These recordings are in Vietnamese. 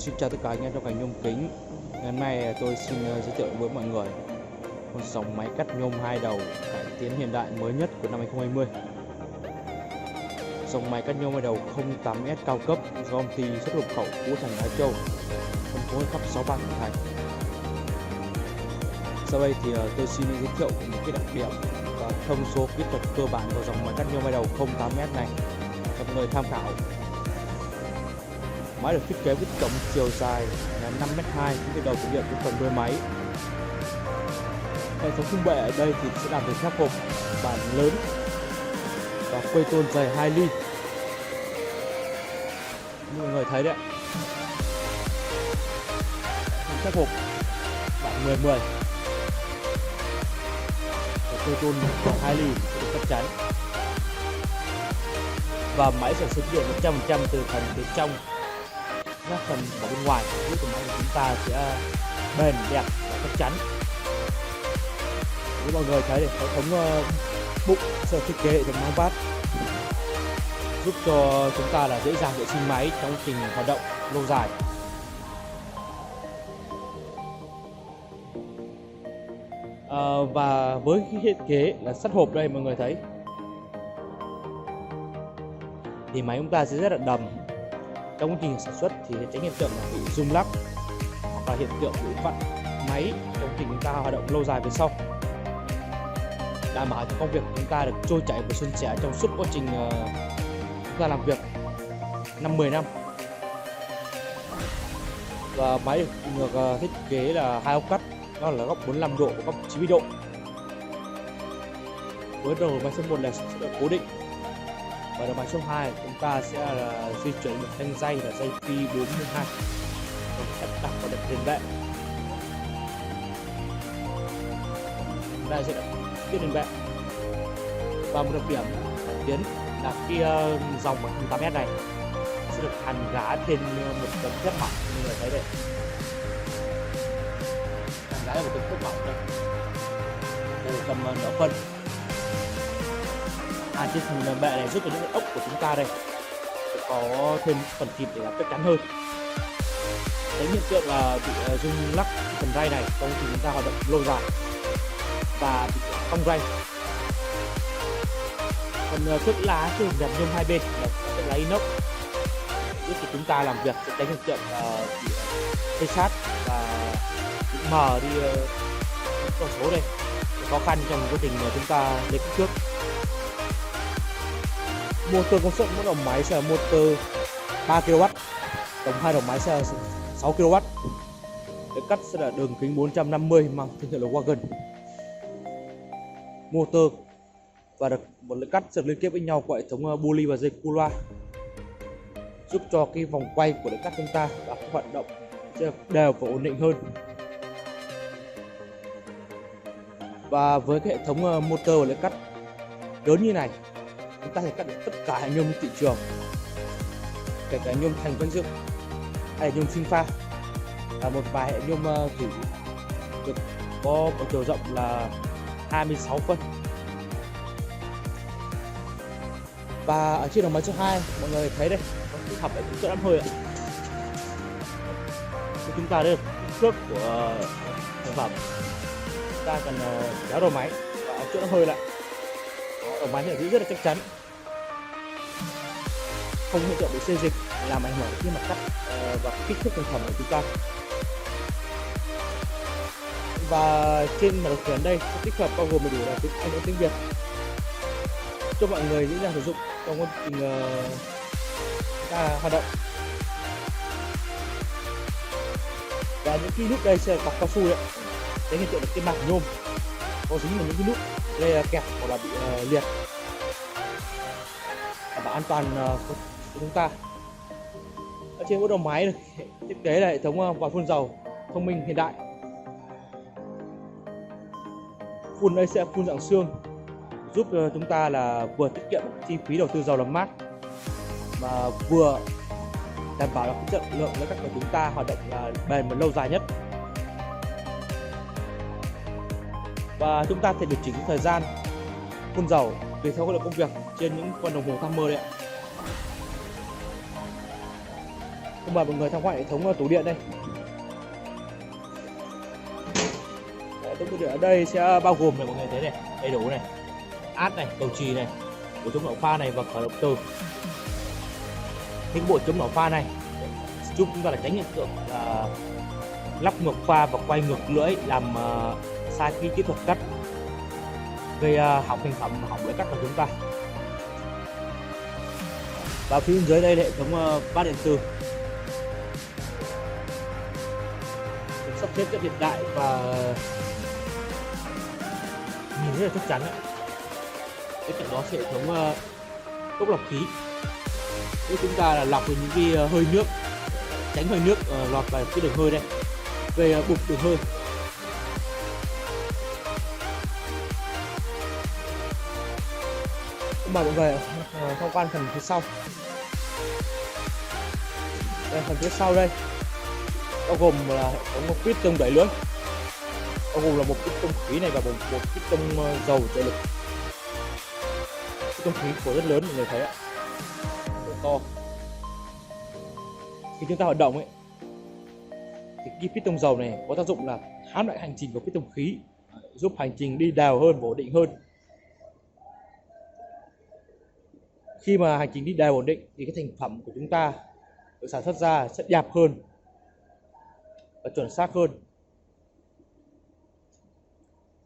Xin chào tất cả anh em trong ngành nhôm kính. Ngày hôm nay tôi xin giới thiệu với mọi người một dòng máy cắt nhôm hai đầu cải tiến hiện đại mới nhất của năm 2020. Dòng máy cắt nhôm hai đầu 08S cao cấp do công ty xuất nhập khẩu Phú Thành Á Châu, phân phối khắp 63 tỉnh thành. Sau đây thì tôi xin giới thiệu những cái đặc điểm và thông số kỹ thuật cơ bản của dòng máy cắt nhôm hai đầu 08S này cho mọi người tham khảo. Máy được thiết kế với tổng chiều dài là 5m2 với đầu thực hiện của phần đuôi máy. Hệ thống khung bệ ở đây thì sẽ làm từ thép hộp bản lớn và quây tôn dày 2 ly. Như mọi người thấy đấy, thép hộp bản 10-10 và quây tôn 2 ly để chắc chắn. Và máy sẽ xuất điện 100% từ phần bên trong các phần ở bên ngoài giúp của máy của chúng ta sẽ bền đẹp và chắc chắn. Như mọi người thấy đây, hệ thống bụng sẽ thiết kế hệ thống mang vát giúp cho chúng ta là dễ dàng vệ sinh máy trong quá trình hoạt động lâu dài. Và với cái thiết kế là sắt hộp đây mọi người thấy thì máy chúng ta sẽ rất là đầm. Trong quá trình sản xuất thì tránh hiện tượng là bị rung lắc và hiện tượng bị vặn máy trong quá trình chúng ta hoạt động lâu dài về sau, đảm bảo cho công việc của chúng ta được trôi chảy và suôn sẻ trong suốt quá trình chúng ta làm việc 5-10 năm. Và máy được thiết kế là hai góc cắt, đó là góc 45 độ và góc 90 độ. Với đầu máy số 1 là sẽ được cố định, và đầu máy số 2 chúng ta sẽ là di chuyển một thanh dây là dây phi 42 và sắp đặt vào đặt tiền bệ. Đây sẽ đặt tiếp tiền bệ. Và một đặc điểm tiến là khi dòng 08S này sẽ được hàn gá trên một tấm thép mỏng như người thấy đây. Hàn gá là một tấm thép mỏng đây, từ tầm nửa phân. Trên phần bệ này giúp cho những ốc của chúng ta đây có thêm phần thịt để làm chắc chắn hơn, tránh hiện tượng là bị rung lắc phần ray này trong khi chúng ta hoạt động lâu dài và bị cong ray. Phần thước lá thì dàn nhôm hai bên là thước lá inox giúp cho chúng ta làm việc sẽ tránh hiện tượng bị xây sát và bị mờ đi con số đây, khó khăn trong quá trình chúng ta lấy kích thước. Motor công suất mỗi đầu máy sẽ là motor 3 kW, tổng hai đầu máy sẽ là 6 kW. Cái cắt sẽ là đường kính 450 mang thương hiệu là Wagon. Motor và được một lưỡi cắt sẽ liên kết với nhau qua hệ thống pulley và dây cu loa, giúp cho cái vòng quay của lưỡi cắt chúng ta và hoạt động sẽ đều và ổn định hơn. Và với cái hệ thống motor và lưỡi cắt lớn như này, chúng ta sẽ cắt được tất cả hệ nhôm trên thị trường, kể cả nhôm thành vân dương hay nhôm sinh pha, và một vài hệ nhôm thủy được có chiều rộng là 26 phân. Và ở trên đầu máy số 2 mọi người thấy đây có tích hợp hệ thống chốt ấm hơi ạ. Chúng ta đây kích thước của sản phẩm, chúng ta cần kéo đầu máy và chốt ấm hơi lại. Đầu máy sẽ giữ rất là chắc chắn, không hiện tượng bị xê dịch làm ảnh hưởng đến mặt cắt và kích thước sản phẩm của chúng ta. Và trên mặt điều khiển đây sẽ tích hợp bao gồm đầy đủ là tiếng Anh và tiếng Việt cho mọi người dễ dàng sử dụng trong quá trình chúng ta hoạt động. Và những cái nút đây sẽ bọc cao su đấy, tránh hiện tượng là cái mảng nhôm có dính vào những cái nút đây kẹp hoặc là bị liệt, đảm bảo an toàn của chúng ta. Ở trên mỗi đầu máy được thiết kế là hệ thống vòi phun dầu thông minh hiện đại. Phun đây sẽ phun dạng xương, giúp chúng ta là vừa tiết kiệm chi phí đầu tư dầu làm mát mà vừa đảm bảo là cái chất lượng lưỡi cắt của chúng ta hoạt động là bền và lâu dài nhất. Và chúng ta thể điều chỉnh thời gian phun dầu tùy theo khối lượng công việc trên những con đồng hồ timer đấy ạ. Mời mọi người tham quan hệ thống tủ điện đây. Hệ thống tủ điện ở đây sẽ bao gồm này, mọi người thấy này, đầy đủ này, át này, cầu chì này, bộ chống nổ pha này và khởi động từ. Những bộ chống nổ pha này giúp chúng ta là tránh hiện tượng là lắp ngược pha và quay ngược lưỡi, làm sai cái kỹ thuật cắt, gây hỏng thành phẩm, hỏng lưỡi cắt của chúng ta. Và phía dưới đây là hệ thống bát điện tử, sắp xếp rất hiện đại và nhìn rất là chắc chắn đấy. Bên cạnh đó sẽ hệ thống cốc lọc khí, để chúng ta là lọc được những cái hơi nước, tránh hơi nước lọt vào cái đường hơi đây, gây bục đường hơi. Mời mọi người tham quan phần phía sau. Đây, phần phía sau đây bao gồm là hệ thống piston đẩy lưỡi, bao gồm là một piston khí này và một piston dầu trợ lực. Piston khí của rất lớn, mọi người thấy ạ, rất to. Khi chúng ta hoạt động ấy thì cái piston dầu này có tác dụng là hãm lại hành trình của piston khí, giúp hành trình đi đều hơn và ổn định hơn. Khi mà hành trình đi đều ổn định thì cái thành phẩm của chúng ta được sản xuất ra sẽ đẹp hơn và chuẩn xác hơn.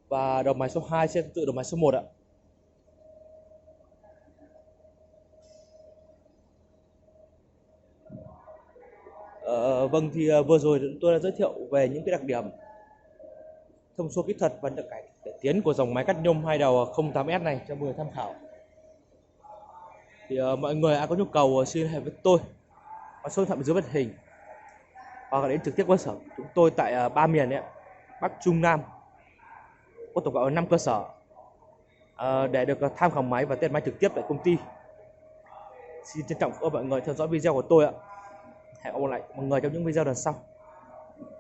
Và đầu máy số 2 sẽ tự đầu máy số 1 ạ. Vâng, thì vừa rồi tôi đã giới thiệu về những cái đặc điểm, thông số kỹ thuật và những cải tiến của dòng máy cắt nhôm hai đầu 08S này cho mọi người tham khảo. Thì mọi người ai có nhu cầu xin liên hệ với tôi qua số điện thoại dưới màn hình, hoặc là đến trực tiếp cơ sở chúng tôi tại 3 miền ấy, Bắc Trung Nam, có tổng cộng 5 cơ sở, để được tham khảo máy và test máy trực tiếp tại công ty. Xin trân trọng cảm ơn mọi người theo dõi video của tôi ạ. Hẹn gặp lại mọi người trong những video lần sau.